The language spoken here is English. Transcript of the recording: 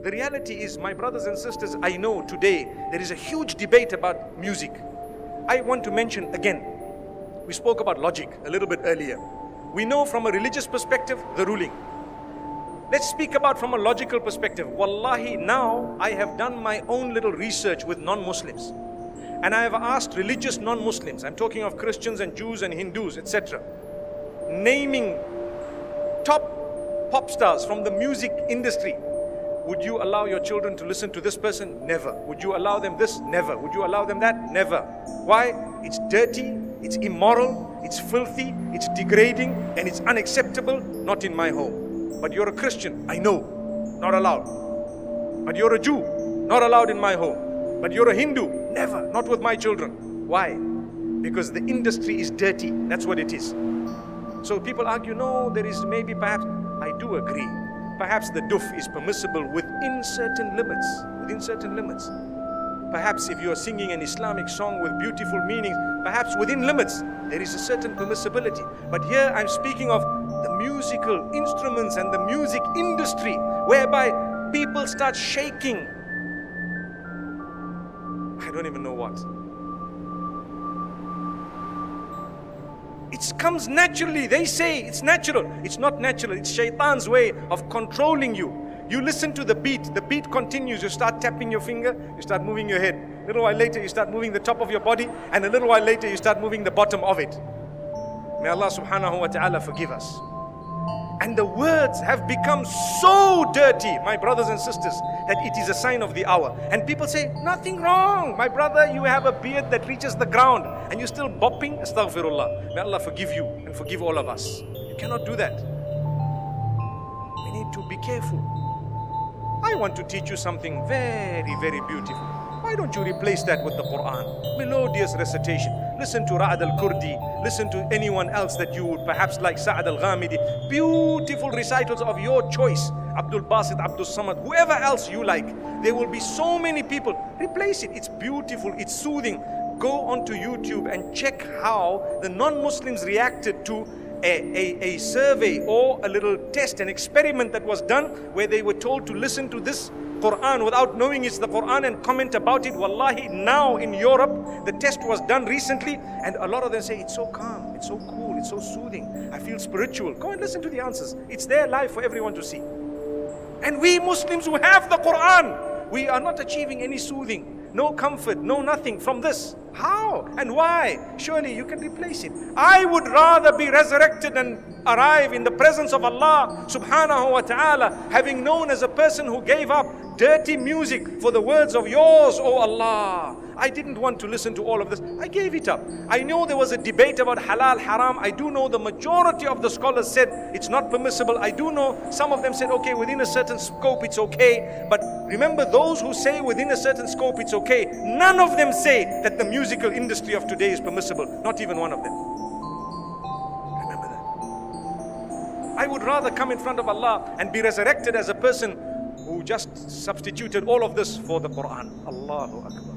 The reality is, my brothers and sisters, I know today there is a huge debate about music. I want to mention again, we spoke about logic a little bit earlier. We know from a religious perspective, the ruling. Let's speak about from a logical perspective. Wallahi, now I have done my own little research with non-Muslims. And I have asked religious non-Muslims, I'm talking of Christians and Jews and Hindus, etc., naming top pop stars from the music industry. Would you allow your children to listen to this person? Never. Would you allow them this? Never. Would you allow them that? Never. Why? It's dirty, it's immoral, it's filthy, it's degrading, and it's unacceptable. Not in my home. But you're a Christian, I know, not allowed. But you're a Jew, not allowed in my home. But you're a Hindu, never, not with my children. Why? Because the industry is dirty, that's what it is. So people argue, no, there is maybe perhaps, I do agree. Perhaps the duf is permissible within certain limits, Perhaps if you are singing an Islamic song with beautiful meanings, perhaps within limits, there is a certain permissibility. But here I'm speaking of the musical instruments and the music industry, whereby people start shaking. I don't even know what. It comes naturally. They say it's natural. It's not natural. It's shaitan's way of controlling you. You listen to the beat continues. You start tapping your finger, you start moving your head. A little while later, you start moving the top of your body, and a little while later, you start moving the bottom of it. May Allah subhanahu wa ta'ala forgive us. And the words have become so dirty, my brothers and sisters, that it is a sign of the hour. And people say, nothing wrong. My brother, you have a beard that reaches the ground and you're still bopping. Astaghfirullah. May Allah forgive you and forgive all of us. You cannot do that. We need to be careful. I want to teach you something very, very beautiful. Why don't you replace that with the Quran? Melodious recitation. Listen to Ra'ad al-Kurdi. Listen to anyone else that you would perhaps like, Sa'ad al-Ghamidi. Beautiful recitals of your choice. Abdul Basit, Abdul Samad, whoever else you like. There will be so many people. Replace it. It's beautiful. It's soothing. Go onto YouTube and check how the non-Muslims reacted to a survey or a little test, an experiment that was done where they were told to listen to this Quran without knowing it's the Quran and comment about it. Wallahi, now in Europe, the test was done recently and a lot of them say, it's so calm, it's so cool, it's so soothing, I feel spiritual. Go and listen to the answers. It's there live for everyone to see. And we Muslims who have the Quran, we are not achieving any soothing, no comfort, no nothing from this. How and why? Surely you can replace it. I would rather be resurrected and arrive in the presence of Allah subhanahu wa ta'ala, having known as a person who gave up dirty music for the words of yours, O Allah. I didn't want to listen to all of this. I gave it up. I know there was a debate about halal, haram. I do know the majority of the scholars said it's not permissible. I do know some of them said, okay, within a certain scope it's okay. But remember, those who say within a certain scope it's okay, none of them say that the musical industry of today is permissible. Not even one of them. Remember that. I would rather come in front of Allah and be resurrected as a person who just substituted all of this for the Quran. Allahu Akbar.